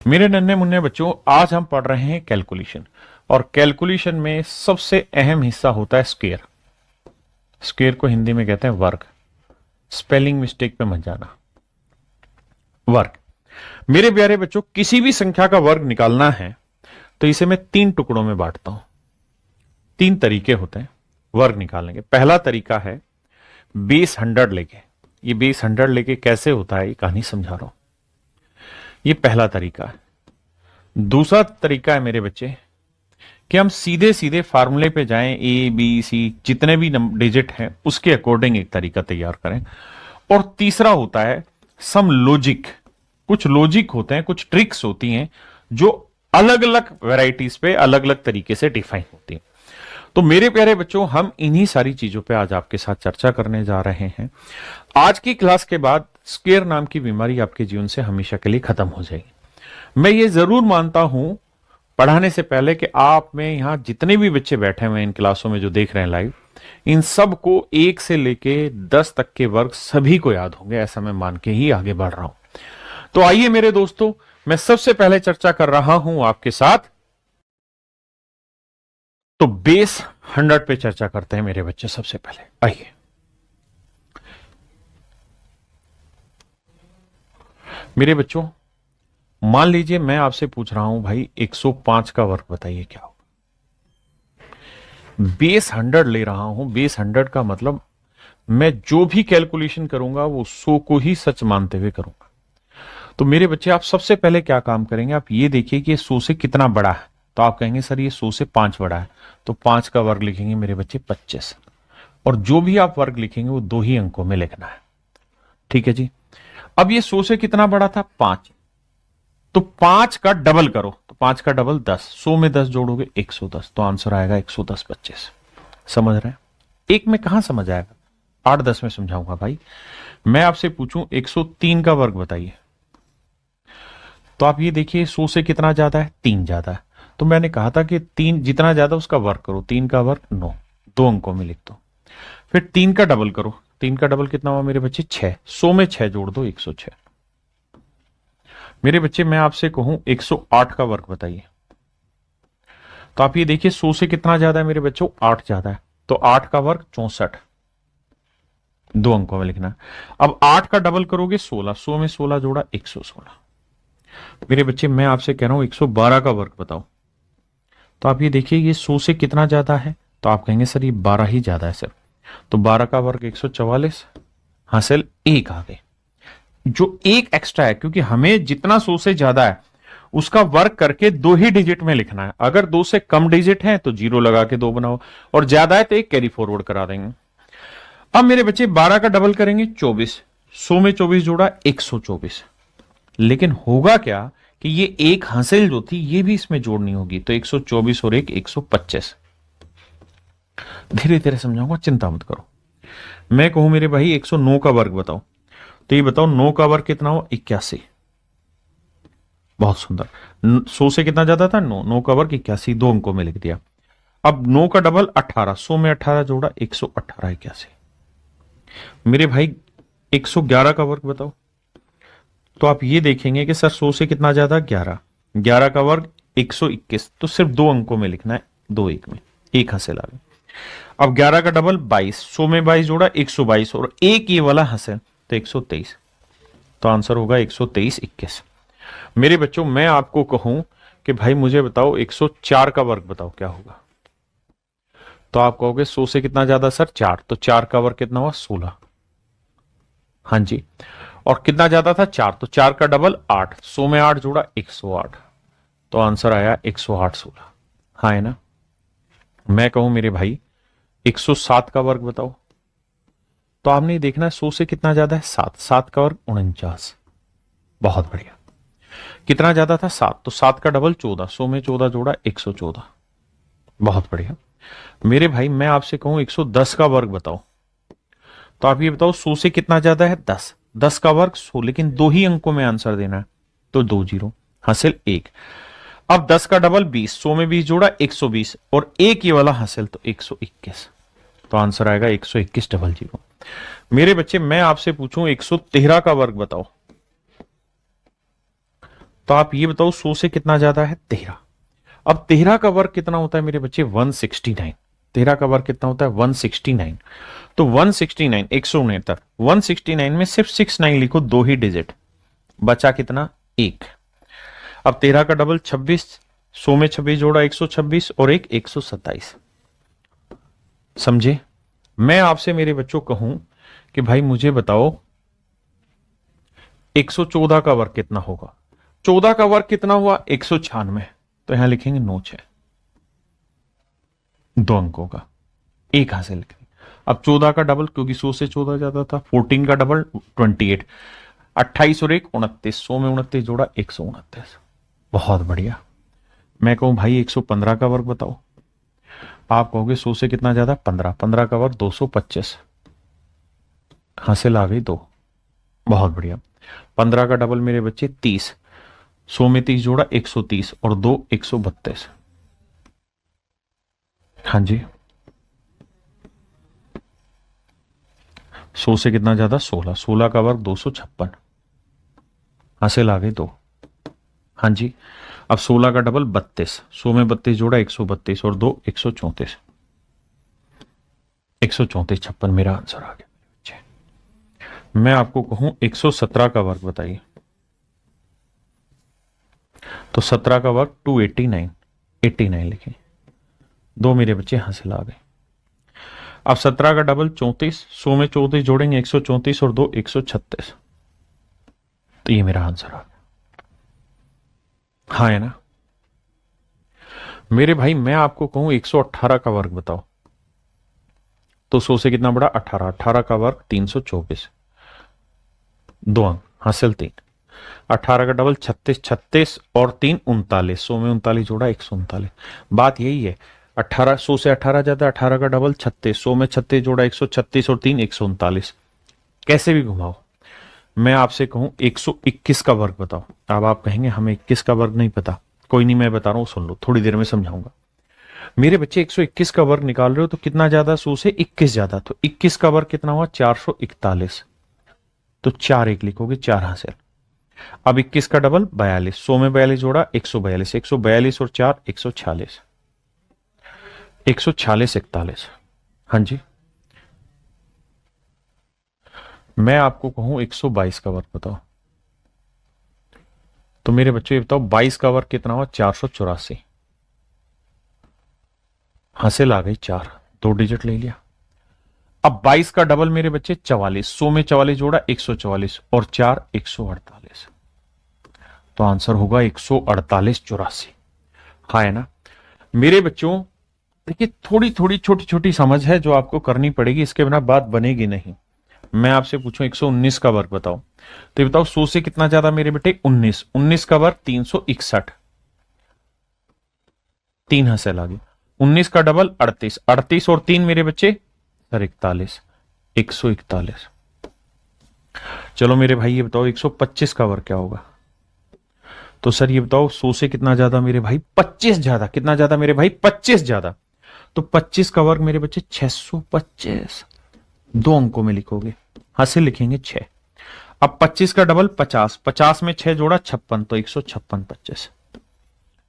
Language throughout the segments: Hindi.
मेरे नन्हे मुन्ने बच्चों, आज हम पढ़ रहे हैं कैलकुलेशन। और कैलकुलेशन में सबसे अहम हिस्सा होता है स्क्वायर। स्क्वायर को हिंदी में कहते हैं वर्ग। स्पेलिंग मिस्टेक पे मत जाना। वर्ग। मेरे प्यारे बच्चों, किसी भी संख्या का वर्ग निकालना है तो इसे मैं 3 टुकड़ों में बांटता हूं। 3 तरीके होते हैं वर्ग निकालने के। पहला तरीका है बेस 100 लेके। ये बेस 100 लेके कैसे होता है ये कहानी समझा रहा हूं। ये पहला तरीका है। दूसरा तरीका है मेरे बच्चे कि हम सीधे सीधे फार्मूले पे जाएं, ए बी सी जितने भी डिजिट हैं उसके अकॉर्डिंग एक तरीका तैयार करें। और तीसरा होता है सम लॉजिक। कुछ लॉजिक होते हैं, कुछ ट्रिक्स होती हैं जो अलग अलग वैरायटीज पे अलग अलग तरीके से डिफाइन होती हैं। तो मेरे प्यारे बच्चों, हम इन्हीं सारी चीजों पे आज आपके साथ चर्चा करने जा रहे हैं। आज की क्लास के बाद स्क्वायर नाम की बीमारी आपके जीवन से हमेशा के लिए खत्म हो जाएगी। मैं ये जरूर मानता हूं पढ़ाने से पहले कि आप में यहां जितने भी बच्चे बैठे हुए हैं इन क्लासों में जो देख रहे हैं लाइव, इन सब को 1 से लेके 10 तक के वर्ग सभी को याद होंगे, ऐसा मैं मान के ही आगे बढ़ रहा हूं। तो आइए मेरे दोस्तों, मैं सबसे पहले चर्चा कर रहा हूं आपके साथ। तो बेस 100 पे चर्चा करते हैं मेरे बच्चे। सबसे पहले आइए, मेरे बच्चों मान लीजिए मैं आपसे पूछ रहा हूं भाई 105 का वर्ग बताइए क्या होगा। बेस 100 ले रहा हूं। बेस 100 का मतलब मैं जो भी कैलकुलेशन करूंगा वो 100 को ही सच मानते हुए करूंगा। तो मेरे बच्चे, आप सबसे पहले क्या काम करेंगे, आप ये देखिए कि 100 से कितना बड़ा है। तो आप कहेंगे सर ये 100 से 5 बड़ा है, तो 5 का वर्ग लिखेंगे मेरे बच्चे 25। और जो भी आप वर्ग लिखेंगे वो 2 ही अंकों में लिखना है। ठीक है जी। अब ये 100 से कितना बड़ा था, 5। तो 5 का डबल करो, तो 5 का डबल 10। 100 में 10 जोड़ोगे 110, तो आंसर आएगा 110 25। समझ रहे हैं? एक में कहां समझ आएगा, 8-10 में समझाऊंगा भाई। मैं आपसे पूछूं 103 का वर्ग बताइए, तो आप ये देखिए 100 से कितना ज्यादा है, 3 ज्यादा है। तो मैंने कहा था कि 3 जितना ज्यादा उसका वर्ग करो। 3 का वर्ग 9, 2 अंकों में लिख दो। फिर 3 का डबल करो। 3 का डबल कितना हुआ मेरे बच्चे, 6। 100 में 6 जोड़ दो 106। मेरे बच्चे मैं आपसे कहूं 108 का वर्ग बताइए, तो आप ये देखिए 100 से कितना ज्यादा है मेरे बच्चों, 8 ज्यादा है। तो 8 का वर्ग 64, 2 अंकों में लिखना है। अब 8 का डबल करोगे 16। 100 में 16 जोड़ा 116। मेरे बच्चे मैं आपसे कह रहा हूं 112 का वर्ग बताओ, तो आप ये देखिए ये 100 से कितना ज्यादा है, तो आप कहेंगे सर ये 12 ही ज्यादा है सर। तो 12 का वर्ग 144। हासिल 1 आ गए। जो एक एक्स्ट्रा है, क्योंकि हमें जितना 100 से ज्यादा है उसका वर्ग करके 2 ही डिजिट में लिखना है। अगर 2 से कम डिजिट है तो 0 लगा के 2 बनाओ, और ज्यादा है तो 1 कैरी फॉरवर्ड करा देंगे। अब मेरे बच्चे 12 का डबल करेंगे 24। 100 में 24 जोड़ा 124। लेकिन होगा क्या कि ये एक हासिल जो थी ये भी इसमें जोड़नी होगी, तो 124 और 1 125। धीरे धीरे समझाऊंगा, चिंता मत करो। मैं कहूं मेरे भाई 109 का वर्ग बताओ, तो ये बताओ 9 का वर्ग कितना हो, 81। बहुत सुंदर। 100 से कितना ज्यादा था, 9। 9 का वर्ग 81, 2 अंकों में लिख दिया। अब 9 का डबल 18। 100 में 18 जोड़ा 118 81। मेरे भाई 111 का वर्ग बताओ, तो आप ये देखेंगे कि सर 100 से कितना ज्यादा, 11। 11 का वर्ग 121। तो सिर्फ 2 अंकों में लिखना है, 2 1 में, 1 हासिल आ गया। अब 11 का डबल 22। 100 में 22 जोड़ा 122, और 1 ये वाला हासिल, तो 123। तो आंसर होगा 123 21। मेरे बच्चों मैं आपको कहूं कि भाई मुझे बताओ 104 का वर्ग बताओ क्या होगा, तो आप कहोगे 100 से कितना ज्यादा सर, 4। तो 4 का वर्ग कितना हुआ, 16। हाँ जी। और कितना ज्यादा था, 4। तो 4 का डबल 8। 100 में 8 जोड़ा 108। तो आंसर आया 108 16। हाँ है ना। मैं कहूं मेरे भाई 107 का वर्ग बताओ, तो आपने देखना है 100 से कितना ज्यादा है, 7। 7 का वर्ग 49। बहुत बढ़िया। कितना ज्यादा था, 7। तो 7 का डबल 14। 100 में 14 जोड़ा 114। बहुत बढ़िया। मेरे भाई मैं आपसे कहूं 110 का वर्ग बताओ, तो आप ये बताओ 100 से कितना ज्यादा है, 10। 10 का वर्ग 100, लेकिन 2 ही अंकों में आंसर देना है, तो 2 0 हासिल 1। अब 10 का डबल 20। 100 में 20 जोड़ा 120, और 1 ये वाला हासिल, तो 121। तो आंसर आएगा 121 00। मेरे बच्चे मैं आपसे पूछूं 113 का वर्ग बताओ, तो आप ये बताओ 100 से कितना ज्यादा है 13। अब 13 का वर्ग कितना होता है मेरे बच्चे 169। 13 का वर्ग कितना होता है 169। तो 169 169 169 में सिर्फ 69 लिखो, 2 ही डिजिट, बचा कितना 1। अब 13 का डबल 26, 100 में 26 जोड़ा 126 और एक 127। समझे? मैं आपसे मेरे बच्चों कहूं कि भाई मुझे बताओ 114 का वर्ग कितना होगा। 14 का वर्ग कितना हुआ 196, तो यहां लिखेंगे 96, 2 अंकों का, एक यहां से लिखेंगे। अब 14 का डबल, क्योंकि 100 से 14 ज्यादा था, 14 का डबल 28, 28 और एक 29, 100 में 29 जोड़ा 129। बहुत बढ़िया। मैं कहूं भाई 115 का वर्ग बताओ, आप कहोगे 100 से कितना ज्यादा 15, 15 का वर्ग 225, हासिल आ गई 2। बहुत बढ़िया। 15 का डबल मेरे बच्चे 30, 100 में 30 जोड़ा 130 और 2 132। हाँ जी, 100 से कितना ज्यादा 16, 16 का वर्ग 256, हासिल आ गई 2। हाँ जी। अब 16 का डबल 32, 100 में 32 जोड़ा 132 और 2 134, 134 56 मेरा आंसर आ गया। मैं आपको कहूं 117 का वर्ग बताइए, तो 17 का वर्ग 289, 89 लिखें, 2 मेरे बच्चे हासिल आ गए। अब 17 का डबल 34, 100 में 34 जोड़ेंगे 134 और 2 136, तो ये मेरा आंसर आ गया। हाँ है ना मेरे भाई? मैं आपको कहूं 118 का वर्ग बताओ, तो 100 से कितना बड़ा 18, 18 का वर्ग 324, 2 अंक हासिल 3। 18 का डबल 36, 36 और 3 39, 100 में 39 जोड़ा 139। बात यही है, 18 100 से 18 जाता है, 18 का डबल 36, 100 में 36 जोड़ा 136 और 3 139। कैसे भी घुमाओ। मैं आपसे कहूं 121 का वर्ग बताओ, अब आप कहेंगे हमें 21 का वर्ग नहीं पता। कोई नहीं, मैं बता रहा हूं, सुन लो, थोड़ी देर में समझाऊंगा। मेरे बच्चे 121 का वर्ग निकाल रहे हो, तो कितना ज्यादा 100 से 21 ज्यादा, तो 21 का वर्ग कितना हुआ 441, तो 4 एक लिखोगे, 4 हासिल। अब 21 का डबल 42, 100 में 42 जोड़ा 142, 142 और 4 146, 146 41। हाँ जी। मैं आपको कहूं 122 का वर्ग बताओ, तो मेरे बच्चों ये बताओ 22 का वर्ग कितना हुआ 484, हासिल आ गई 4, 2 डिजिट ले लिया। अब 22 का डबल मेरे बच्चे 44, 100 में 44 जोड़ा 144 और 4 148, तो आंसर होगा 148 84। हाँ है ना मेरे बच्चों? देखिए थोड़ी थोड़ी छोटी छोटी समझ है जो आपको करनी पड़ेगी, इसके बिना बात बनेगी नहीं। मैं आपसे पूछूं 119 का वर्ग बताओ, तो ये बताओ 100 से कितना ज्यादा मेरे बेटे 19, 19 का वर्ग 361, 3 हासिल आ गई। 19 का डबल 38, 38 और 3 मेरे बच्चे सर 41, 141। चलो मेरे भाई ये बताओ 125 का वर्ग क्या होगा, तो सर ये बताओ 100 से कितना ज्यादा मेरे भाई 25 ज्यादा, कितना ज्यादा मेरे भाई 25 ज्यादा, तो 25 का वर्ग मेरे बच्चे 625, 2 अंकों में लिखोगे, हासिल लिखेंगे 6। अब 25 का डबल 50, 50 में 6 जोड़ा 56, तो 156 25,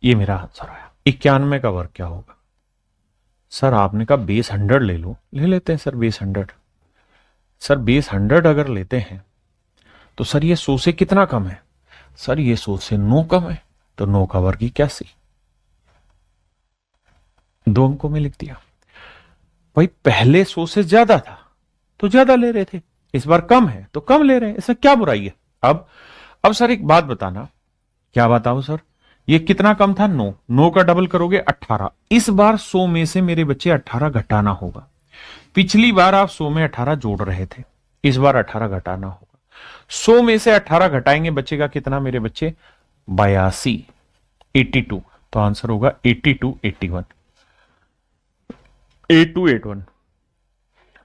ये मेरा आंसर आया। 91 का वर्ग क्या होगा? सर आपने कहा बेस 100 ले लो, ले लेते हैं सर बेस 100। सर बेस 100 अगर लेते हैं तो सर ये 100 से कितना कम है? सर ये 100 से 9 कम है, तो 9 का वर्ग 81, 2 अंकों में लिख दिया। भाई पहले 100 से ज्यादा था तो ज्यादा ले रहे थे, इस बार कम है तो कम ले रहे हैं, इसमें क्या बुराई है? अब सर एक बात बताना, क्या बताओ सर? ये कितना कम था 9, 9 का डबल करोगे 18। इस बार 100 में से मेरे बच्चे 18 घटाना होगा। पिछली बार आप 100 में 18 जोड़ रहे थे, इस बार 18 घटाना होगा। 100 में से 18 घटाएंगे, बचेगा कितना मेरे बच्चे 82, 82, तो आंसर होगा 82 81, 8281।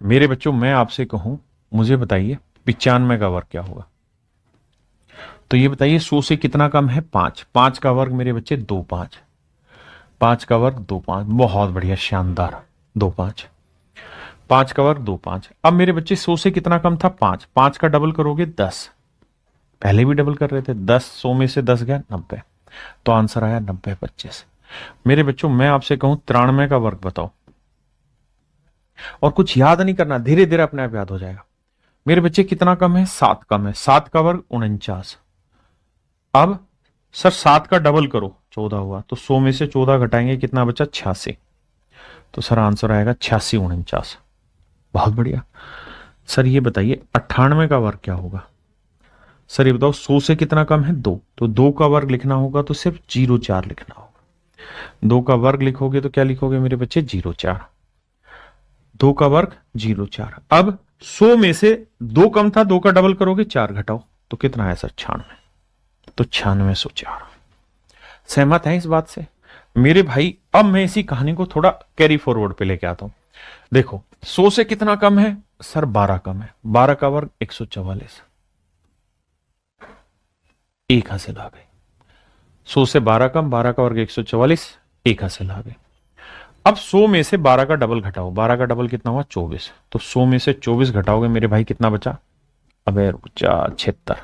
मेरे बच्चों मैं आपसे कहूं, मुझे बताइए 95 का वर्ग क्या होगा, तो ये बताइए 100 से कितना कम है 5, 5 का वर्ग मेरे बच्चे 2 5, 5 का वर्ग 2 5, बहुत बढ़िया शानदार 2 5, 5 का वर्ग 2 5। अब मेरे बच्चे 100 से कितना कम था 5, 5 का डबल करोगे 10, पहले भी डबल कर रहे थे, 10 100 में से 10 गया 90, तो आंसर आया 90 25। मेरे बच्चों मैं आपसे कहूं 93 का वर्ग बताओ, और कुछ याद नहीं करना, धीरे धीरे अपने आप याद हो जाएगा। मेरे बच्चे कितना कम है, 7 कम है, 7 का वर्ग 49। अब सर 7 का डबल करो 14 हुआ, तो 100 में से 14 घटाएंगे कितना बचा, 86। तो सर आंसर आएगा 86 49। बहुत बढ़िया। सर ये बताइए 98 का वर्ग क्या होगा। सर ये बताओ 100 से कितना कम है, 2, तो 2 का वर्ग लिखना होगा तो सिर्फ 04 लिखना होगा। 2 का वर्ग लिखोगे तो क्या लिखोगे मेरे बच्चे, 04। 2 का वर्ग 04। अब 100 में से 2 कम था, 2 का डबल करोगे 4 घटाओ तो कितना है सर, 96। तो 9604। सहमत है इस बात से मेरे भाई। अब मैं इसी कहानी को थोड़ा कैरी फॉरवर्ड पे लेके आता हूं। देखो 100 से कितना कम है सर, 12 कम है, 12 का वर्ग 144। एक हासिल आ गई। 100 से 12 कम, 12 का वर्ग 144, एक हासिल आ गई। अब 100 में से 12 का डबल घटाओ, 12 का डबल कितना हुआ, 24। तो 100 में से 24 घटाओगे मेरे भाई कितना बचा, अबे 76।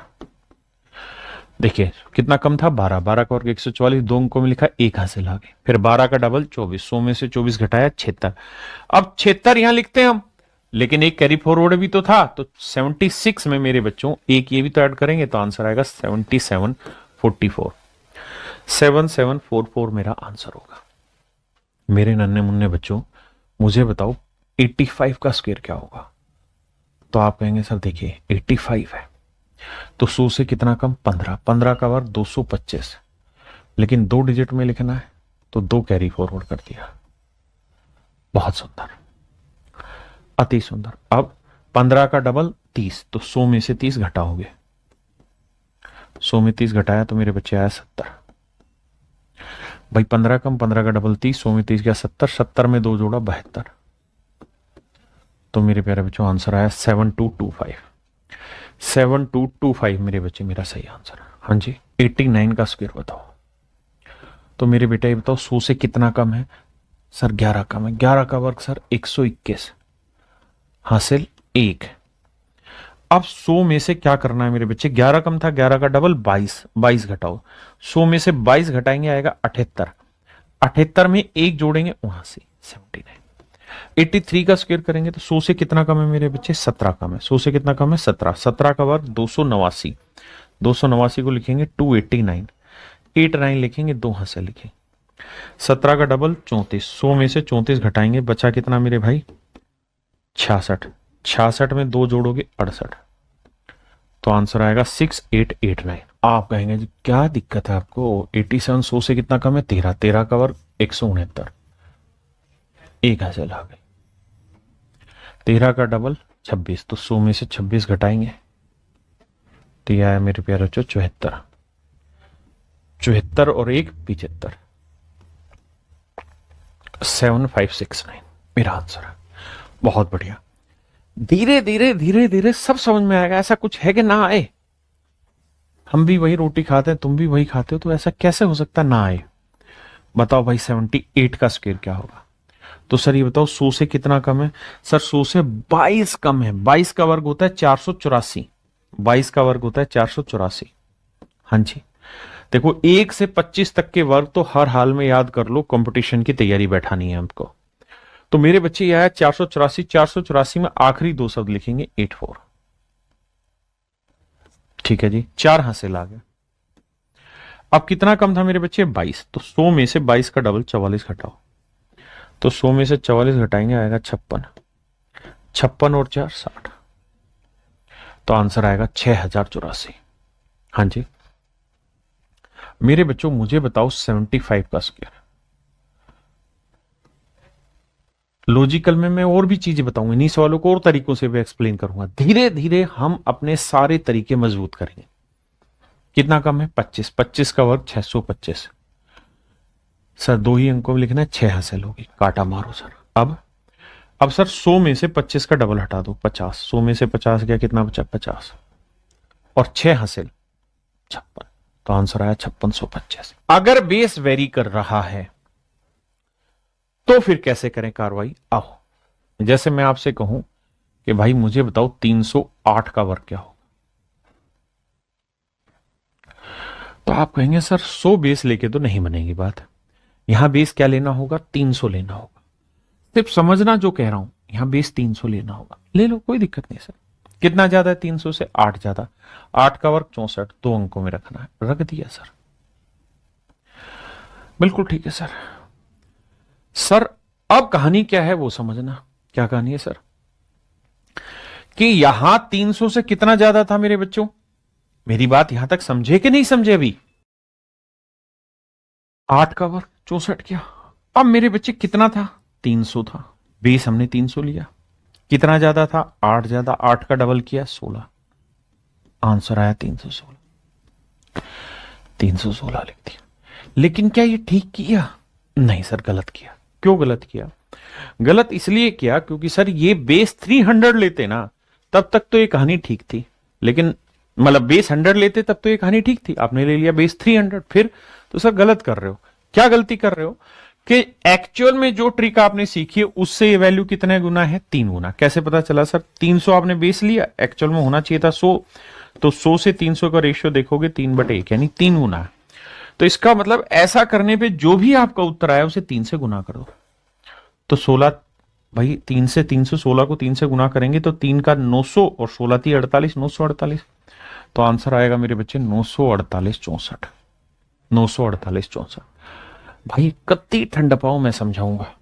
देखिए कितना कम था, 12, 12 का वर्ग 144, 2 अंकों में लिखा, एक हासिल आ गई। फिर 12 का डबल 24, 100 में से 24 घटाया 76। अब 76 यहां लिखते हैं हम, लेकिन एक कैरी फॉरवर्ड भी तो था, तो 76 में मेरे बच्चों एक ये भी तो ऐड करेंगे तो आंसर आएगा 7744। 7744 मेरा आंसर होगा। मेरे नन्हे मुन्ने बच्चों मुझे बताओ 85 का स्क्वायर क्या होगा। तो आप कहेंगे सर देखिए 85 है तो 100 से कितना कम, 15, 15 का वर्ग 225, लेकिन 2 डिजिट में लिखना है तो 2 कैरी फॉरवर्ड कर दिया। बहुत सुंदर, अति सुंदर। अब 15 का डबल 30, तो 100 में से 30 घटाओगे, 100 में 30 घटाया तो मेरे बच्चे आया 70। भाई 15 कम, 15 का डबल 30, 100 में 30 गया 70, 70 में 2 जोड़ा 72। तो मेरे प्यारे बच्चों आंसर आया 7225। 7225 मेरे बच्चे मेरा सही आंसर है। हाँ जी 89 का स्क्वायर बताओ। तो मेरे बेटा ये बताओ 100 से कितना कम है सर, 11 कम है, 11 का वर्ग सर 121, हासिल 1। अब 100 में से क्या करना है मेरे बच्चे, 11 कम था, 11 का डबल 22, 22 घटाओ, 100 में से 22 घटाएंगे आएगा 78, 78 में 1 जोड़ेंगे 79, 79। 83 का स्क्वायर करेंगे तो 100 से कितना कम है मेरे बच्चे, 17 कम है, 100 से कितना कम है 17, 17 का वर्ग 289, 289 को लिखेंगे 289, 89 लिखेंगे 2 हासिल लिखेंगे, 17 का डबल 34, 100 में से 34 घटाएंगे बचा कितना मेरे भाई 66, 66 में 2 जोड़ोगे 68, तो आंसर आएगा 6889। आप कहेंगे जी क्या दिक्कत है आपको, 87 100 से कितना कम है 13, 13 का वर्ग 169, एक हासिल आ गई। 13 का डबल 26, तो 100 में से 26 घटाएंगे तो यह आया मेरे प्यारे बच्चों 74, 74 और 1 75, 7569 मेरा आंसर है। बहुत बढ़िया। धीरे धीरे धीरे धीरे सब समझ में आएगा। ऐसा कुछ है कि ना आए, हम भी वही रोटी खाते हैं, तुम भी वही खाते हो, तो ऐसा कैसे हो सकता है ना आए। बताओ भाई 78 का स्क्वायर क्या होगा। तो सर ये बताओ 100 से कितना कम है सर, 100 से 22 कम है, 22 का वर्ग होता है 484, 22 का वर्ग होता है 484। हाँ जी देखो 1 से 25 तक के वर्ग तो हर हाल में याद कर लो, कंपटीशन की तैयारी बैठानी है हमको। तो मेरे बच्चे यह है 484, 484 में आखिरी 2 शब्द लिखेंगे 84। ठीक है जी, 4 हासिल आ गए। अब कितना कम था मेरे बच्चे 22, तो 100 में से 22 का डबल 44 घटाओ, तो 100 में से 44 घटाएंगे आएगा 56, 56 और 4 60, तो आंसर आएगा 6084। हाँ जी मेरे बच्चों मुझे बताओ 75 का स्क्वायर। लॉजिकल में मैं और भी चीजें बताऊंगा, इन्हीं सवालों को और तरीकों से भी एक्सप्लेन करूंगा। धीरे धीरे हम अपने सारे तरीके मजबूत करेंगे। कितना कम है 25, 25 का वर्ग 625, सर 2 ही अंकों में लिखना है, 6 हासिल होगी, काटा मारो सर। अब सर 100 में से 25 का डबल हटा दो 50, 100 में से 50 गया कितना बचा 50 और 6 हासिल 56, तो आंसर आया 5625। अगर बेस वेरी कर रहा है तो फिर कैसे करें कार्रवाई। आओ जैसे मैं आपसे कहूं कि भाई मुझे बताओ 308 का वर्ग क्या होगा। तो आप कहेंगे सर 100 बेस लेके तो नहीं बनेगी बात, यहां बेस क्या लेना होगा, 300 लेना होगा। सिर्फ समझना जो कह रहा हूं, यहां बेस 300 लेना होगा, ले लो कोई दिक्कत नहीं सर। कितना ज्यादा है 300 से, 8 ज्यादा। 8 का वर्ग 64, 2 अंकों में रखना है, रख दिया सर। बिल्कुल ठीक है सर। सर अब कहानी क्या है वो समझना, क्या कहानी है सर, कि यहां 300 से कितना ज्यादा था मेरे बच्चों, मेरी बात यहां तक समझे कि नहीं समझे अभी। 8 का वर्ग 64 किया। अब मेरे बच्चे कितना था, 300 था, बेस हमने 300 लिया। कितना ज्यादा था, 8 ज्यादा, 8 का डबल किया 16, आंसर आया 316। 316 लिख दिया। लेकिन क्या ये ठीक किया, नहीं सर गलत किया। क्यों गलत किया, गलत इसलिए किया क्योंकि सर ये बेस 300 लेते ना, तब तक तो ये कहानी ठीक थी। लेकिन मतलब बेस 100 लेते तब तो ये कहानी ठीक थी, आपने ले लिया बेस 300, फिर तो सर गलत कर रहे हो। क्या गलती कर रहे हो कि एक्चुअल में जो ट्रिक आपने सीखी है उससे ये वैल्यू कितने गुना है, 3 गुना। कैसे पता चला सर, 300 आपने बेस लिया, एक्चुअल में होना चाहिए था 100, तो 100 से 300 का रेशियो देखोगे 3/1 यानी 3 गुना है। तो इसका मतलब ऐसा करने पे जो भी आपका उत्तर आया उसे 3 से गुना कर दो। तो 16, भाई 3 से 316 को 3 से गुना करेंगे तो 3 का 900 और 16 थी 48, 948। तो आंसर आएगा मेरे बच्चे 948 64, 948 64। भाई कत्ती ठंड पाओ मैं समझाऊंगा।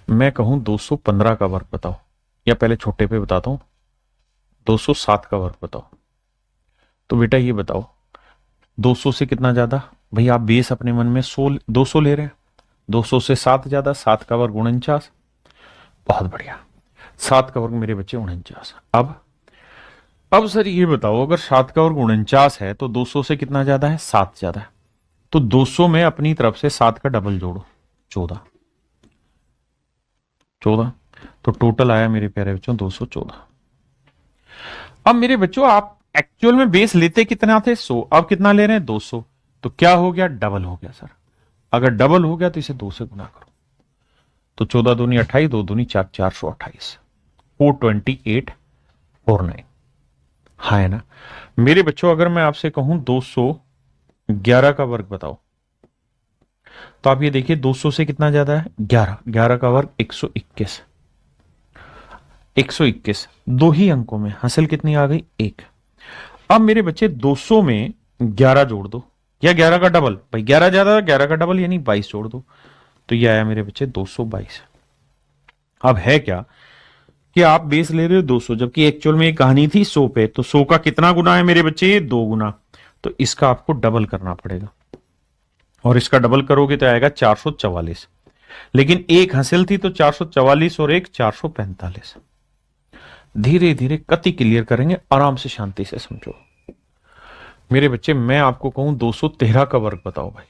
मैं कहूं 215 का वर्ग बताओ, या पहले छोटे पे बताता हूं, 207 का वर्ग बताओ। तो बेटा ये बताओ 200 से कितना ज्यादा, भाई आप बेस अपने मन में 200 ले रहे हैं, 200 से 7 ज्यादा, 7 का वर्ग 49। बहुत बढ़िया, 7 का वर्ग मेरे बच्चे 49। अब सर ये बताओ अगर 7 का वर्ग 49 है तो 200 से कितना ज्यादा है, 7 ज्यादा है। तो 200 में अपनी तरफ से 7 का डबल जोड़ो, 14। 14 तो टोटल आया मेरे प्यारे बच्चों 214। अब मेरे बच्चों आप एक्चुअल में बेस लेते कितना थे, 100, अब कितना ले रहे हैं 200, तो क्या हो गया, डबल हो गया सर। अगर डबल हो गया तो इसे 2 से गुना करो, तो 14 दूनी 28, 2 दूनी 4, 428, 428 49। हाँ है ना मेरे बच्चों। अगर मैं आपसे कहूं 211 का वर्ग बताओ, तो आप ये देखिए 200 से कितना ज्यादा है, 11, 11 का वर्ग 121, 121, दो ही अंकों में हासिल कितनी आ गई, 1। अब मेरे बच्चे 200 में 11 जोड़ दो, या 11 का डबल, भाई 11 ज्यादा, 11 का डबल यानी 22 जोड़ दो, तो ये आया मेरे बच्चे 222। अब है क्या कि आप बेस ले रहे हो 200, जबकि एक्चुअल में ये कहानी थी 100 पे, तो 100 का कितना गुना है मेरे बच्चे, 2 गुना। तो इसका आपको डबल करना पड़ेगा, और इसका डबल करोगे तो आएगा 444। लेकिन एक हासिल थी तो 444 और एक 445। धीरे धीरे कति क्लियर करेंगे, आराम से शांति से समझो मेरे बच्चे। मैं आपको कहूं 213 का वर्ग बताओ भाई,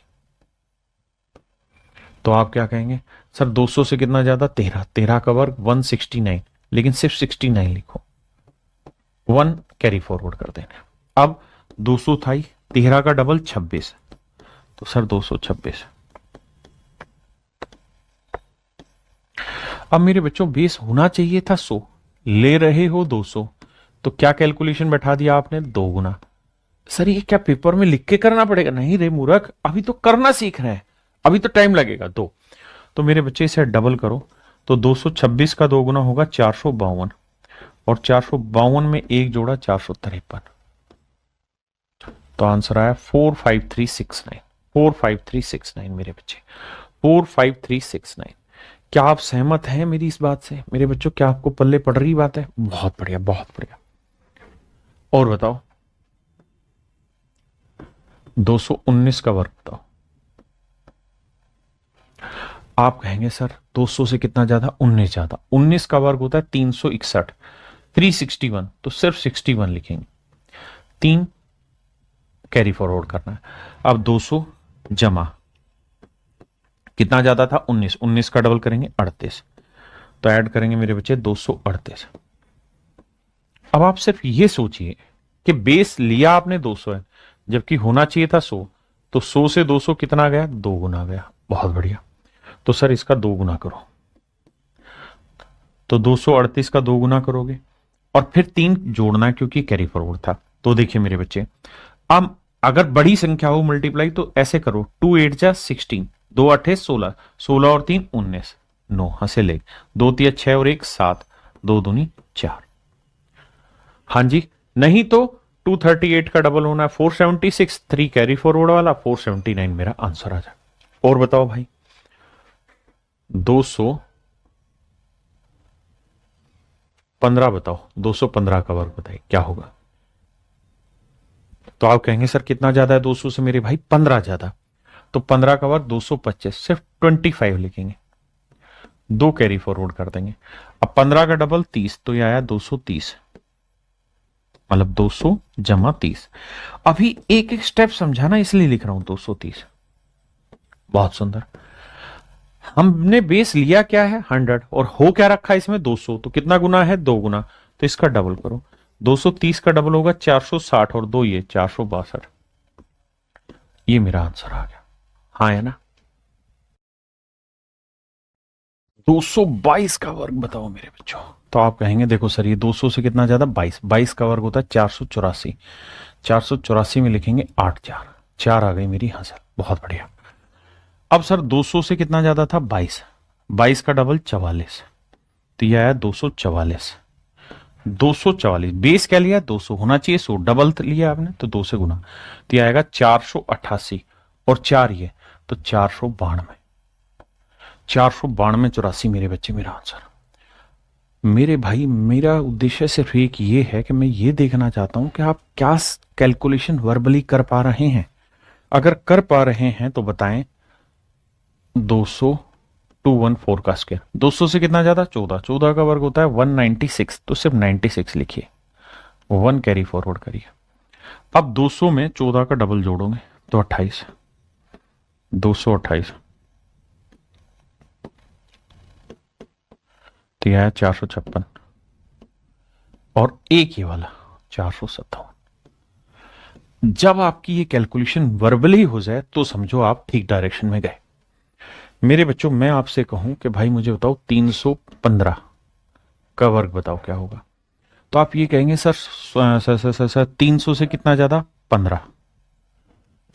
तो आप क्या कहेंगे सर, 200 से कितना ज्यादा, 13, 13 का वर्ग 169, लेकिन सिर्फ 69 लिखो, 1 कैरी फॉरवर्ड कर देना। अब 200 था ही, 13 का डबल 26, तो सर 226। अब मेरे बच्चों बेस होना चाहिए था 100, ले रहे हो 200, तो क्या कैलकुलेशन बैठा दिया आपने, 2 गुना। सर ये क्या पेपर में लिख के करना पड़ेगा, नहीं रे मूर्ख, अभी तो करना सीख रहे हैं, अभी तो टाइम लगेगा। तो मेरे बच्चे इसे डबल करो, तो 226 का 2 गुना होगा 452, और 452 में एक जोड़ा 453, तो आंसर आया 45369, 45369 मेरे बच्चे, 45369। क्या आप सहमत हैं मेरी इस बात से मेरे बच्चों, क्या आपको पल्ले पड़ रही बात है, बहुत बढ़िया बहुत बढ़िया। और बताओ 219 का वर्ग बताओ। आप कहेंगे सर 200 से कितना ज्यादा, 19 ज्यादा, 19 का वर्ग होता है 361, 361, तो सिर्फ 61 लिखेंगे, 3 कैरी फॉरवर्ड करना है। अब 200 जमा कितना ज्यादा था, 19, 19 का डबल करेंगे 38, तो ऐड करेंगे मेरे बच्चे 238। अब आप सिर्फ ये सोचिए कि बेस लिया आपने 200 है, जबकि होना चाहिए था 100, तो 100 से 200 कितना गया, 2 गुना गया। बहुत बढ़िया, तो सर इसका 2 गुना करो, तो 238 का 2 गुना करोगे, और फिर 3 जोड़ना है क्योंकि कैरी फॉरवर्ड था। तो देखिए मेरे बच्चे, अब अगर बड़ी संख्या हो मल्टीप्लाई तो ऐसे करो, 2 8 जा 16, 2 8 16, 16 और 3 19, 9 हंसे ले, 2 3 6 और 1 7, 2 दूनी 4। हाँ जी, नहीं तो 238 का डबल होना है 476, 3 कैरी फॉरवर्ड वाला 479 मेरा आंसर आ जाए। और बताओ भाई, 215 बताओ, 215 का वर्ग बताइए क्या होगा। तो आप कहेंगे सर कितना ज्यादा है 200 से मेरे भाई, 15 ज्यादा। तो 15 का वर्ग 225, सिर्फ 25 लिखेंगे, 2 कैरी फॉरवर्ड कर देंगे। अब 15 का डबल 30, तो ये आया 230, मतलब 200 जमा 30। अभी एक एक स्टेप समझाना इसलिए लिख रहा हूं 230। बहुत सुंदर। हमने बेस लिया क्या है 100 और हो क्या रखा है इसमें 200, तो कितना गुना है 2 गुना, तो इसका डबल करो। 230 का डबल होगा 460 और 2 ये 462। ये मेरा आंसर आ गया। हाँ है ना। 222 का वर्ग बताओ मेरे बच्चों। तो आप कहेंगे देखो सर ये 200 से कितना ज्यादा 22, 22 का वर्ग होता है 484, 484 में लिखेंगे 8 4, 4 आ गई मेरी हासिल। बहुत बढ़िया। अब सर 200 से कितना ज्यादा था 22, 22 का डबल 44, तो यह आया 244, 244 बेस क्या लिया 200 होना चाहिए 100, डबल लिया आपने तो 2 से गुना, तो यह आएगा 488 और 4 ये तो 492, 492 84 मेरे बच्चे मेरा आंसर। मेरे भाई मेरा उद्देश्य सिर्फ एक ये है कि मैं ये देखना चाहता हूं कि आप क्या कैलकुलेशन वर्बली कर पा रहे हैं। अगर कर पा रहे हैं तो बताएं। 200 214 का स्क्वायर, 200 से कितना ज्यादा 14, 14 का वर्ग होता है 196, तो सिर्फ 96 लिखिए, 1 कैरी फॉरवर्ड करिए। अब 200 में 14 का डबल जोड़ोगे तो 28, 228, तो यह है 456 और एक ही वाला 457। जब आपकी ये कैलकुलेशन वर्बली हो जाए तो समझो आप ठीक डायरेक्शन में गए। मेरे बच्चों मैं आपसे कहूं कि भाई मुझे बताओ 315 का वर्ग बताओ क्या होगा, तो आप ये कहेंगे सर 300 से कितना ज्यादा 15,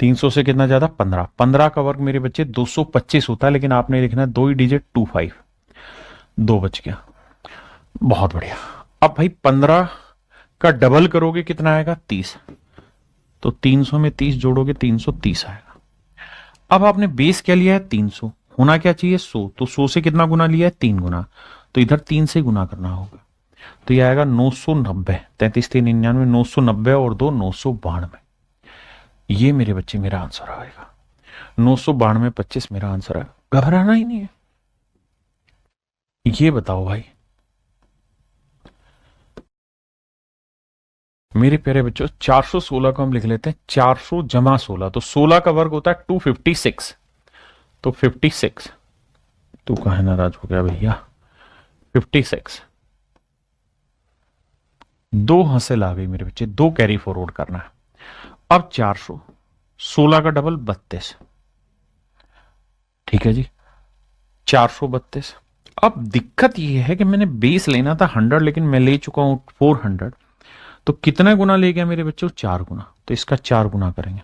300 से कितना ज्यादा 15, 15 का वर्ग मेरे बच्चे 225 होता है, लेकिन आपने लिखना है 2 ही डिजिट 25, 2 बच गया। बहुत बढ़िया। अब भाई 15 का डबल करोगे कितना आएगा 30, तो 300 में 30 जोड़ोगे 330 आएगा। अब आपने बेस क्या लिया है 300, होना क्या चाहिए 100, तो 100 से कितना गुना लिया है 3 गुना, तो इधर 3 से गुना करना होगा, तो यह आएगा 990, 33 3 99, 990 और 2 992। ये मेरे बच्चे मेरा आंसर आएगा 992 25 मेरा आंसर है। घबराना ही नहीं है। ये बताओ भाई मेरे प्यारे बच्चों, 416 को हम लिख लेते हैं 400 जमा 16, तो 16 का वर्ग होता है 256, तो 56, तू कहा नाराज हो गया भैया, 56, 2 हासिल आ गई मेरे बच्चे, 2 कैरी फॉरवर्ड करना है। अब 400, 16 का डबल 32, ठीक है जी 432। अब दिक्कत यह है कि मैंने बेस लेना था 100, लेकिन मैं ले चुका हूं 400, तो कितना गुना ले गया मेरे बच्चों 4 गुना, तो इसका 4 गुना करेंगे,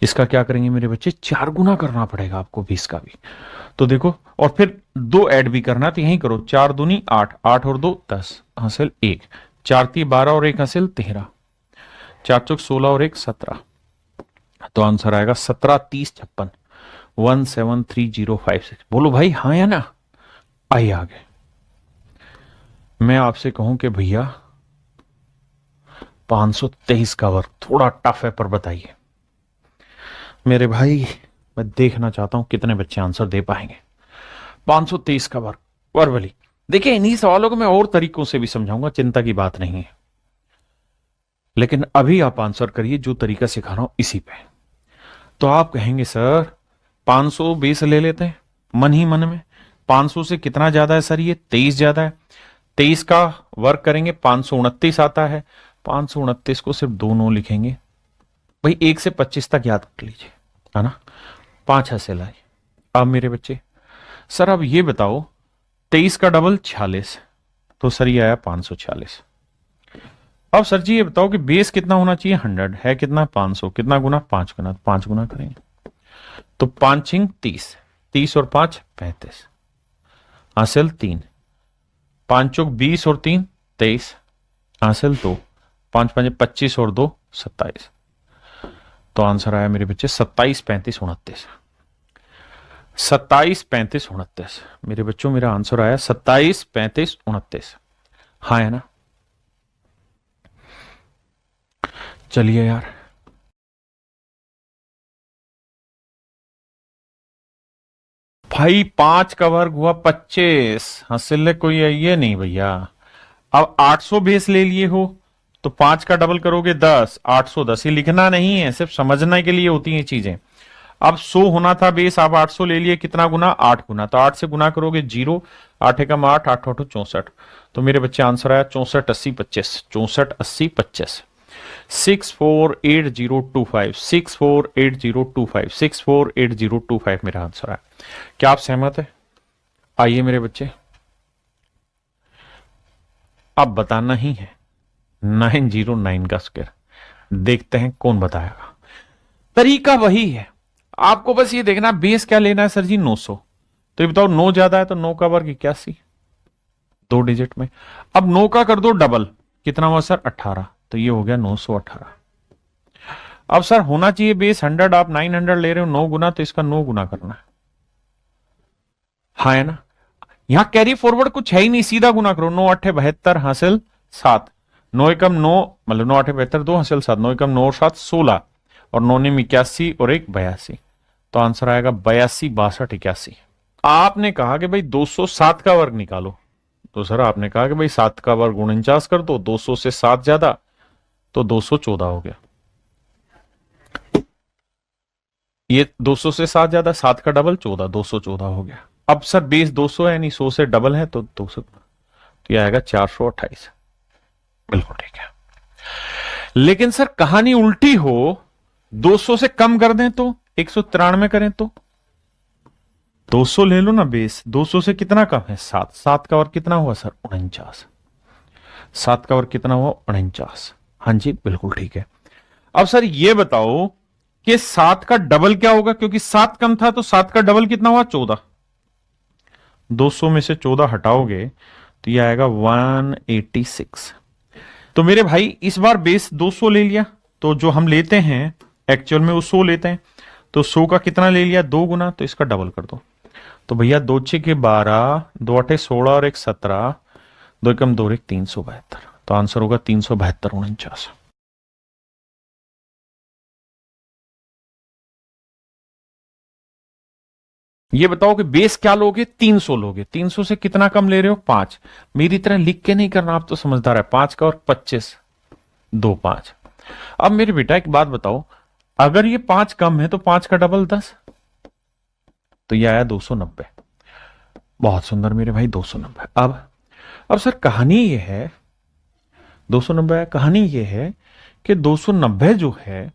इसका क्या करेंगे मेरे बच्चे 4 गुना करना पड़ेगा आपको 20 का भी। तो देखो और फिर 2 ऐड भी करना, तो यही करो 4 दूनी 8, 8 और 2 10 हासिल 1, 4 3 12 और 1 हासिल 13, 4 चौक 16 और 1 17, तो आंसर आएगा 17 30 56, 173056। बोलो भाई हाँ या ना। आइए आगे। मैं आपसे कहूं कि भैया 523 का वर्ग थोड़ा टफ है, पर बताइए मेरे भाई, मैं देखना चाहता हूं कितने बच्चे आंसर दे पाएंगे। 523 का वर्ग वर्बली। देखिए इन्हीं सवालों को मैं और तरीकों से भी समझाऊंगा, चिंता की बात नहीं है, लेकिन अभी आप आंसर करिए जो तरीका सिखा रहा हूं इसी पे। तो आप कहेंगे सर 520 ले लेते हैं मन ही मन में, 500 से कितना ज्यादा है सर ये 23 ज्यादा है, 23 का वर्ग करेंगे 529 आता है, 529 को सिर्फ 2 9 लिखेंगे भाई, 1 से 25 तक याद कर लीजिए, है ना 5 हासिल आई। अब मेरे बच्चे सर अब ये बताओ 23 का डबल 46, तो सर ये आया 546, अब सर जी ये बताओ कि बेस कितना होना चाहिए, 100 है, कितना 500, कितना गुना 5 गुना, 5 गुना करेंगे तो 5 छिंग 30, 30 और 5 35, हासिल 3, 5 चौक 20 और 3 23, हासिल 2, 5 5 25 और 2 27। तो आंसर आया मेरे बच्चे 27 35 29, 27 35 29 मेरे बच्चों, मेरा आंसर आया 27 35 29। हाँ है ना? चलिए यार, भाई 5 का वर्ग हुआ 25, हासिल कोई है ये नहीं भैया। अब 800 बेस ले लिए हो तो 5 का डबल करोगे 10, 810, ये लिखना नहीं है, सिर्फ समझने के लिए होती हैं चीजें। अब 100 होना था बेस, आप 800 ले लिए, कितना गुना 8 गुना, तो 8 से गुना करोगे 0, 8 एकम 8, 8 8 64। तो मेरे बच्चे आंसर आया 64 80 25, 64 80 25, 648025, 648025, 648025 मेरा आंसर है। क्या आप सहमत है? आइए मेरे बच्चे, अब बताना ही है 909 का स्क्वायर, देखते हैं कौन बताएगा। तरीका वही है, आपको बस ये देखना बेस क्या लेना है सर जी 900। तो ये बताओ 9 ज्यादा है तो 9 का वर्ग 81, 2 डिजिट में। अब 9 का कर दो डबल, कितना हुआ सर 18, तो ये हो गया 918। अब सर होना चाहिए बेस 100, आप 900 ले रहे हो, 9 गुना, तो इसका 9 गुना करना है। हाँ है ना? यहां कैरी फॉरवर्ड कुछ है ही नहीं, सीधा गुना करो, 9 8 72 हासिल 7, 9 एकम 9, मतलब 9 8 72 2 हासिल 7, 9 एकम 9 और 7 16, और 9 ने 81 और 1 82। तो आंसर आएगा 82 62 81। आपने कहा कि भाई 207 का वर्ग निकालो, तो सर आपने कहा कि भाई 7 का वर्ग 49 कर दो, 200 से 7 ज्यादा तो 214 हो गया। ये 200 से 7 ज्यादा, 7 का डबल 14, 214 हो गया। अब सर बेस 200 है, नहीं 100 से डबल है तो 200, तो ये आएगा 428। बिल्कुल ठीक है। लेकिन सर कहानी उल्टी हो, 200 से कम कर दें तो 193 करें तो 200 ले लो ना बेस, 200 से कितना कम है 7, 7 का वर्ग कितना हुआ सर 49, 7 का वर्ग कितना हुआ 49। हाँ जी बिल्कुल ठीक है। अब सर ये बताओ कि 7 का डबल क्या होगा, क्योंकि 7 कम था तो 7 का डबल कितना हुआ 14, 200 में से 14 हटाओगे तो ये आएगा 186। तो मेरे भाई इस बार बेस 200 ले लिया, तो जो हम लेते हैं एक्चुअल में वो 100 लेते हैं, तो 100 का कितना ले लिया 2 गुना, तो इसका डबल कर दो। तो भैया 2 6 के 12, 2 8 16 और 1 17, 2 एकम 2 1 372। तो आंसर होगा 372 49। ये बताओ कि बेस क्या लोगे 300 लोगे, 300 से कितना कम ले रहे हो 5, मेरी तरह लिख के नहीं करना, आप तो समझदार है। 5 का और 25 2 5। अब मेरे बेटा एक बात बताओ, अगर ये 5 कम है तो 5 का डबल 10, तो ये आया 290। बहुत सुंदर मेरे भाई 290। अब सर कहानी ये है 290 है, कहानी ये है कि 290 जो है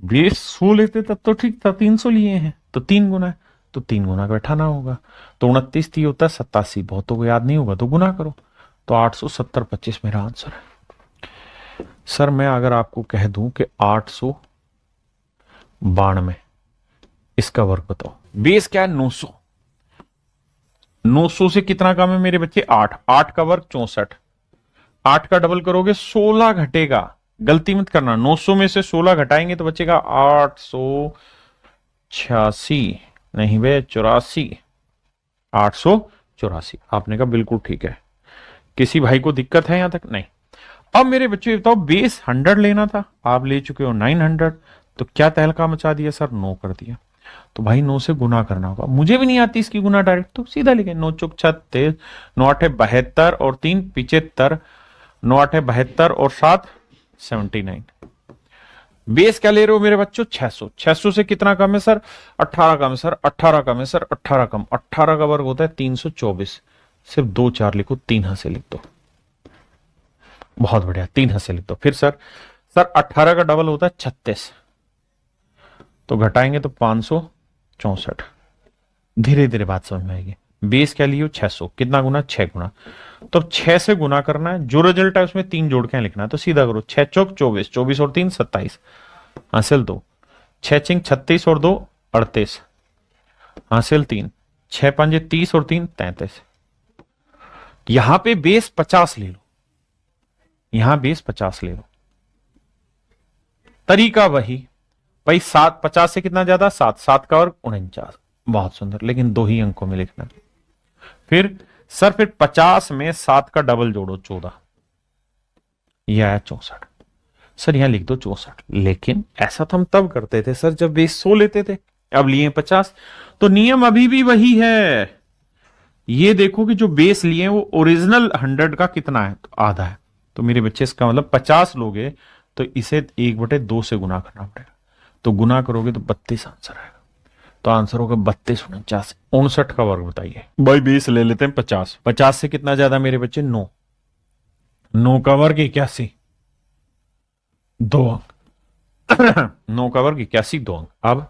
बेस 100 लेते तब तो ठीक था, 300 लिए हैं तो 3 गुना है, तो 3 गुना का बैठाना होगा। तो 29 3 होता है 87, बहुतों को याद नहीं होगा तो गुना करो, तो 870 25 मेरा आंसर है। सर मैं अगर आपको कह दूं कि 892, इसका वर्ग बताओ। बेस क्या है 900, 900 से कितना कम है मेरे बच्चे 8, 8 का वर्ग 64, 8 का डबल करोगे 16 घटेगा, गलती मत करना, 900 में से 16 घटाएंगे तो बचेगा 886, नहीं बे 84, 884। आपने कहा बिल्कुल ठीक है। किसी भाई को दिक्कत है यहां तक? नहीं। अब मेरे बच्चे बताओ बेस 100 लेना था, आप ले चुके हो 900, तो क्या तहलका मचा दिया सर 9 कर दिया। तो भाई 9 से गुना करना होगा, मुझे भी नहीं आती इसकी गुना डायरेक्ट, तो सीधा लिखे 9 चौक 36, 9 8 72 और 3 75, 9 8 72 और 7 79। बेस क्या ले रहे हो मेरे बच्चों 600, 600 से कितना कम है सर 18 कम है सर, 18 कम है सर, 18 कम, 18 का वर्ग होता है 324, सिर्फ 2 4 लिखो, 3 हाथ लिख दो। बहुत बढ़िया, 3 हाथ लिख दो। फिर सर 18 का डबल होता है 36, तो घटाएंगे तो 564, धीरे धीरे बात समझ में आएगी। बेस क्या लियो 600, कितना गुना 6 गुना। तो अब 6 से गुना करना है, जो रिजल्ट है उसमें 3 जोड़ के लिखना है, तो सीधा करो 6 चौक 24, 24 और 3 27, हासिल 2, 6 चिंग 36 और 2 38, हासिल 3, 6 पंजे 30 और 3 33। यहां पे बेस 50 ले लो, यहां बेस 50 ले लो, तरीका वही भाई। 7 50 से कितना ज्यादा 7, 7 का वर्ग 49, बहुत सुंदर, लेकिन 2 ही अंकों में लिखना। फिर सर फिर 50 में 7 का डबल जोड़ो 14, यह आया 64। सर यहां लिख दो 64, लेकिन ऐसा तो हम तब करते थे सर जब बेस 100 लेते थे, अब लिए 50, तो नियम अभी भी वही है। ये देखो कि जो बेस लिए वो ओरिजिनल 100 का कितना है, तो आधा है। तो मेरे बच्चे इसका मतलब 50 लोगे तो इसे 1/2 से गुना करना पड़ेगा, तो गुना करोगे तो 32 आंसर आएगा। तो आंसर होगा 32 49, 59 का वर्ग बताइए। भाई बेस ले लेते हैं 50, 50 से कितना ज्यादा मेरे बच्चे 9, 9 का वर्ग 81, 2 अंक 9 का वर्ग 81, 2 अंक।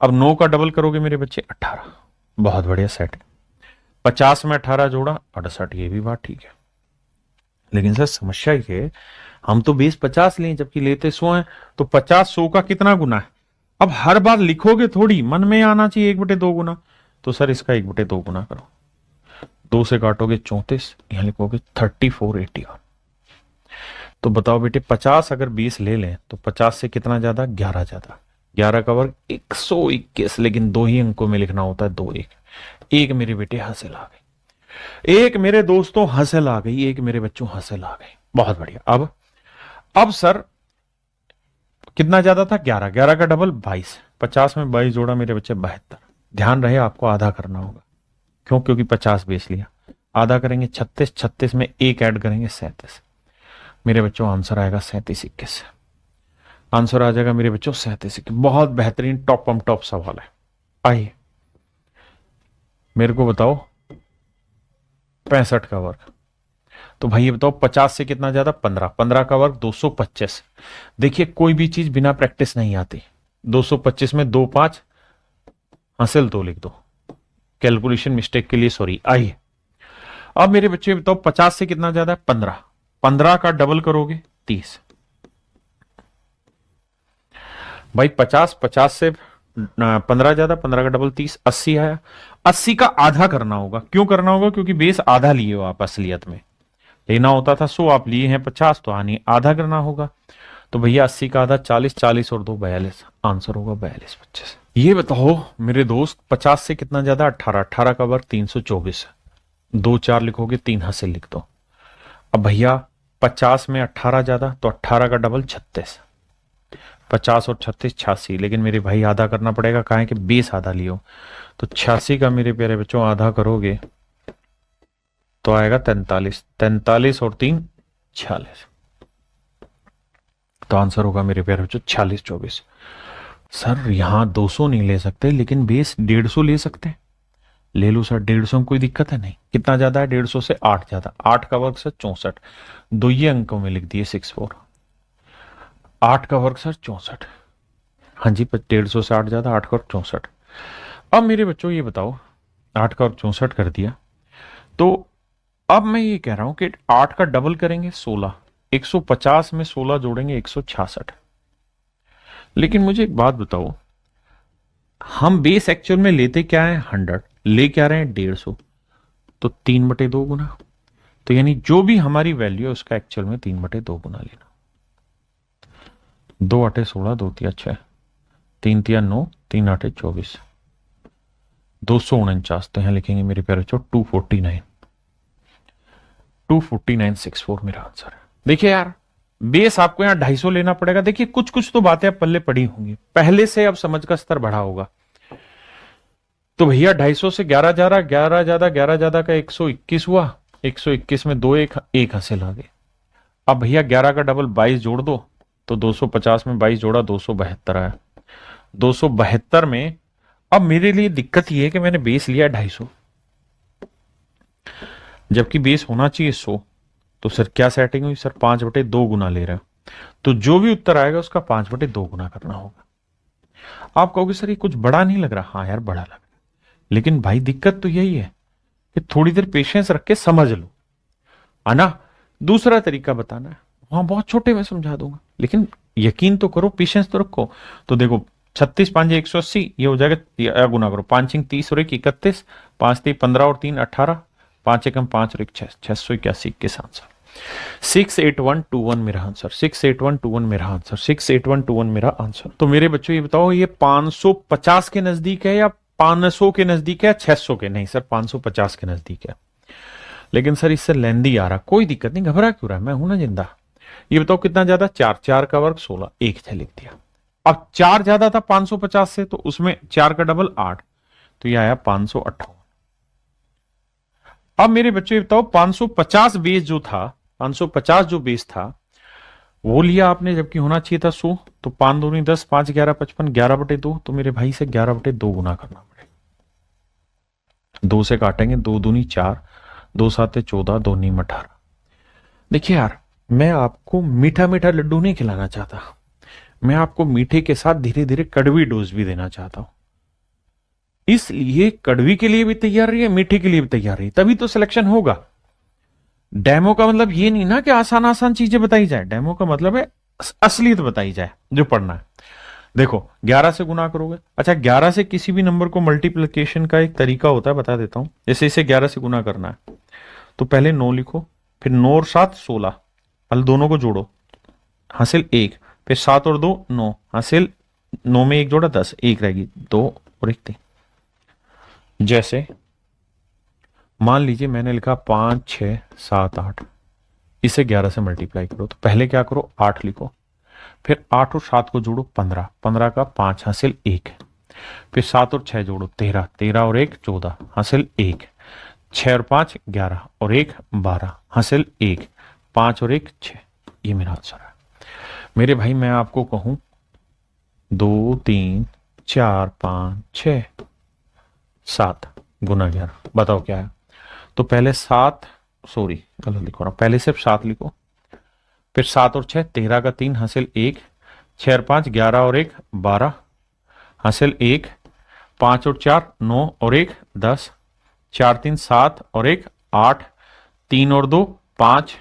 अब 9 का डबल करोगे मेरे बच्चे 18, बहुत बढ़िया सेट। 50 में 18 जोड़ा 68, ये भी बात ठीक है, लेकिन सर समस्या ये है हम तो बेस 50 लिए जबकि लेते 100 है, तो 50 100 का कितना गुना है। अब हर बार लिखोगे थोड़ी, मन में आना चाहिए 1/2 गुना, तो सर इसका 1/2 गुना करो, 2 से काटोगे 34, यहां लिखोगे 3481। तो बताओ बेटे 50 अगर 20 ले लें तो 50 से कितना ज्यादा 11 ज्यादा, 11 का वर्ग 121, लेकिन 2 ही अंकों में लिखना होता है, 2 1। एक मेरे बेटे हासिल आ गई, एक मेरे दोस्तों हासिल आ गई, एक मेरे बच्चों हासिल आ गई, बहुत बढ़िया। अब सर कितना ज्यादा था 11, 11 का डबल 22, 50 में 22 जोड़ा मेरे बच्चे 72। ध्यान रहे आपको आधा करना होगा, क्यों, क्योंकि 50 बेस लिया, आधा करेंगे 36, 36 में 1 ऐड करेंगे 37, मेरे बच्चों आंसर आएगा 37 21, आंसर आ जाएगा मेरे बच्चों 37 21। बहुत बेहतरीन टॉप सवाल है। आइए मेरे को बताओ 65 का वर्ग, तो भाई ये बताओ 50 से कितना ज्यादा 15, 15 का वर्ग 225। देखिए कोई भी चीज बिना प्रैक्टिस नहीं आती, 225 में 2 5 हासिल 2 लिख दो, कैलकुलेशन मिस्टेक के लिए सॉरी। आइए अब मेरे बच्चे बताओ 50 से कितना ज्यादा 15, 15 का डबल करोगे 30, भाई 50 50 से 15 ज्यादा, 15 का डबल 30, 80 आया। 80 का आधा करना होगा, क्यों करना होगा, क्योंकि बेस आधा लिए हो आप, असलियत में लेना होता था 100, आप लिए हैं 50, तो आनी आधा करना होगा। तो भैया 80 का आधा 40, 40 और 2 42, आंसर होगा 42 25। ये बताओ मेरे दोस्त 50 से कितना ज्यादा 18, 18 का वर्ग 324, 2 4 लिखोगे 3 हासिल लिख दो। अब भैया 50 में 18 ज्यादा, तो 18 का डबल 36, 50 और 36 86, लेकिन मेरे भाई आधा करना पड़ेगा, कहा है कि बेस आधा लियो, तो 86 का मेरे प्यारे बच्चों आधा करोगे तो आएगा 43, 43 और 3 46, तो आंसर होगा मेरे प्यारे बच्चों 46 24। सर यहां 200 नहीं ले सकते, लेकिन बेस 150 ले सकते हैं, ले लो सर 150 में कोई दिक्कत है नहीं। कितना ज्यादा है 150 से 8 ज्यादा, 8 का वर्ग सर 64, 2 ही अंकों में लिख दिए 64, 8 का वर्ग सर 64, हाँ जी 150 से 8 ज्यादा, 8 का वर्ग 64। अब मेरे बच्चों ये बताओ 8 का वर्ग 64 कर दिया, तो अब मैं ये कह रहा हूं कि 8 का डबल करेंगे 16, 150 में 16 जोड़ेंगे 166। लेकिन मुझे एक बात बताओ, हम बेस एक्चुअल में लेते क्या है 100, ले क्या रहे हैं 150, तो 3/2 गुना, तो यानी जो भी हमारी वैल्यू है उसका एक्चुअल में 3/2 गुना लेना। 2 8 16, 2 3 6, 3 3 9, 3 8 24, 249, तो यहां लिखेंगे मेरे प्यारे बच्चों 249, 24964 मेरा आंसर है। देखिए यार बेस आपको यहां 250 लेना पड़ेगा। देखिए कुछ कुछ तो बातें अब पल्ले पड़ी होंगी, पहले से अब समझ का स्तर बढ़ा होगा। तो भैया 250 से 11 जा रहा, 11 ज्यादा 11 ज्यादा का 121 हुआ, 121 में 2 1 हासिल आ गए। अब भैया 11 का डबल 22 जोड़ दो, तो 250 में 22 जोड़ा 272 आया। 272 में अब मेरे लिए दिक्कत यह है कि मैंने बेस लिया 250, जबकि बेस होना चाहिए 100, तो सर क्या सेटिंग हुई सर 5/2 गुना ले रहे हैं, तो जो भी उत्तर आएगा उसका 5/2 गुना करना होगा। आप कहोगे सर ये कुछ बड़ा नहीं लग रहा, हाँ यार बड़ा लग रहा है, लेकिन भाई दिक्कत तो यही है ये थोड़ी देर पेशेंस रख के समझ लो, है ना। दूसरा तरीका बताना है, वहां बहुत छोटे में समझा दूंगा, लेकिन यकीन तो करो, पेशेंस तो रखो। तो देखो 36 5 180, ये हो जाएगा, या गुना करो, 5 5 30 और 1 31, 5 3 15 और 3 18, 5 1 5 और 1 6, 681 इक्कीस आंसर। 68121 मेरा आंसर, 68121 मेरा आंसर, 68121 मेरा आंसर। तो मेरे बच्चों ये बताओ, ये 550 के नजदीक है या 500 के नजदीक है, 600 के? नहीं सर, 550 के नजदीक है। लेकिन सर इससे लेंदी आ रहा, कोई दिक्कत नहीं, घबरा क्यों रहा है, मैं हूं ना जिंदा। ये बताओ कितना ज्यादा, 4 4 का वर्ग 16, एक थे लिख दिया। अब 4 ज्यादा था 550 से, तो उसमें 4 का डबल 8, तो ये आया 558। अब मेरे बच्चों ये बताओ, 550 बेस जो था, 550 जो बेस था वो लिया आपने, जबकि होना चाहिए था 100, तो 5 दूनी 10, 5 11 55, 11/2, तो मेरे भाई से 11/2 गुना करना पड़ेगा। 2 से काटेंगे, 2 दूनी 4, 2 7 14, 2 नीम 18। देखिए यार, मैं आपको मीठा मीठा लड्डू नहीं खिलाना चाहता, मैं आपको मीठे के साथ धीरे धीरे कड़वी डोज भी देना चाहता हूं। इसलिए कड़वी के लिए भी तैयार रहिए, मीठे के लिए भी तैयार रहिए, तभी तो सिलेक्शन होगा। डेमो का मतलब ये नहीं ना कि आसान आसान चीजें बताई जाए, डेमो का मतलब है असलियत बताई जाए जो पढ़ना है। देखो 11 से गुना करोगे, अच्छा 11 से किसी भी नंबर को मल्टीप्लिकेशन का एक तरीका होता है, बता देता हूं। जैसे इसे 11 से गुना करना है तो पहले 9 लिखो, फिर 9 और 7 16, पहले दोनों को जोड़ो, हासिल 1, फिर 7 और 2 9, हासिल 9 में 1 जोड़ा 10, 1 रहेगी, 2 और 1 3। जैसे मान लीजिए मैंने लिखा 5 6 7 8, इसे 11 से मल्टीप्लाई करो, तो पहले क्या करो, 8 लिखो, फिर 8 और 7 को जोड़ो 15, 15 का 5 हासिल 1, फिर 7 और 6 जोड़ो 13, 13 और 1 14 हासिल 1, 6 और 5 11 और 1 12 हासिल 1, 5 और 1 6। ये मेरा आंसर है। मेरे भाई मैं आपको कहूं 2 3 4 5 6 7 गुना 11, बताओ क्या है। तो पहले 7, सॉरी गलत लिखो ना, पहले सिर्फ 7 लिखो, फिर 7 और 6 13 का 3 हासिल 1, 6 और 5 11 और 1 12 हासिल 1, 5 और 4 9 और 1 10, 4 3 7 और 1 8, 3 और 2 5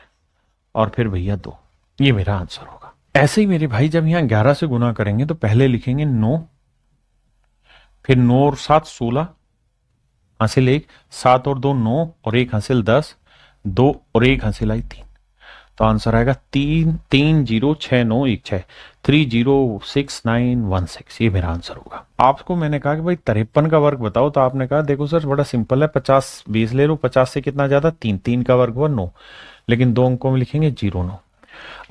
और फिर भैया 2। ये मेरा आंसर होगा। ऐसे ही मेरे भाई जब यहां 11 से गुना करेंगे तो पहले लिखेंगे 9, फिर 9 और 7 16 हासिल 1, 7 और 2 9 और 1 हासिल 10, 2 और 1 हासिल आई 3। तो आंसर आएगा 3 3 0 6 9 1 6, 3 0 6 9 1 6। ये मेरा आंसर होगा। आपको मैंने कहा कि भाई 53 का वर्ग बताओ, तो आपने कहा देखो सर बड़ा सिंपल है, 50 20 ले लो, 50 से कितना ज्यादा 3, 3 का वर्ग हुआ 9, लेकिन 2 अंकों में लिखेंगे 0 9।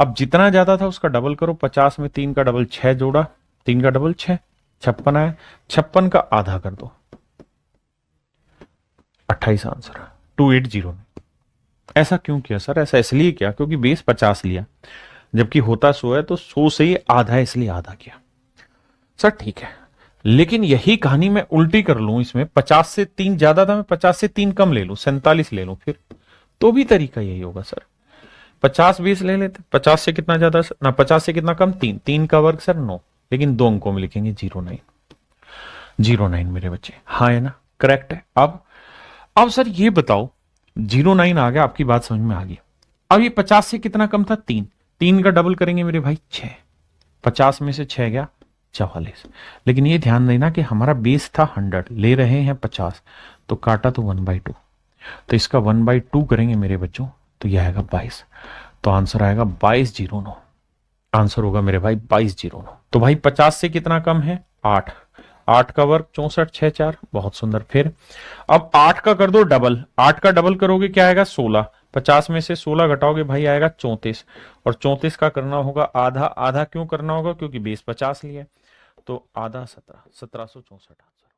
अब जितना ज्यादा था उसका डबल करो, 50 में 3 का डबल 6 जोड़ा, 3 का डबल 6, 56 आया, 56 का आधा कर दो, 28 आंसर है, 2809। ऐसा क्यों किया सर? ऐसा इसलिए किया क्योंकि बेस 50 लिया, जबकि होता 100 है, तो 100 से ही आधा है, इसलिए आधा किया। सर ठीक है, लेकिन यही कहानी मैं उल्टी कर लूं, इसमें 50 से 3 ज्यादा था, मैं 50 से 3 कम ले लूं, 47 ले लूं, फिर तो भी तरीका यही होगा सर। 50 20 ले लेते, 50 से कितना ज्यादा ना, 50 से कितना कम 3, 3 का वर्ग सर 9, लेकिन 2 अंकों में लिखेंगे 09 09 मेरे बच्चे। हाँ है ना, करेक्ट है। अब सर ये बताओ, 09 आ गया, आपकी बात समझ में आ गई। अब ये 50 से कितना कम था 3, 3 का डबल करेंगे मेरे भाई 6, 50 में से 6 गया 44। लेकिन ये ध्यान देना कि हमारा बेस था 100, ले रहे हैं 50, तो काटा तो 1/2, तो इसका 1/2 करेंगे मेरे बच्चों, तो यह आएगा 22। तो आंसर आएगा 2209। आंसर होगा मेरे भाई 2209। तो भाई 50 से कितना कम है 8, 8 का वर्ग 64 6 4, बहुत सुंदर। फिर अब 8 का कर दो डबल, 8 का डबल करोगे क्या आएगा 16, 50 में से 16 घटाओगे भाई आएगा 34, और 34 का करना होगा आधा, आधा क्यों करना होगा क्योंकि बेस 50 लिया, तो आधा 17, 1764 आंसर।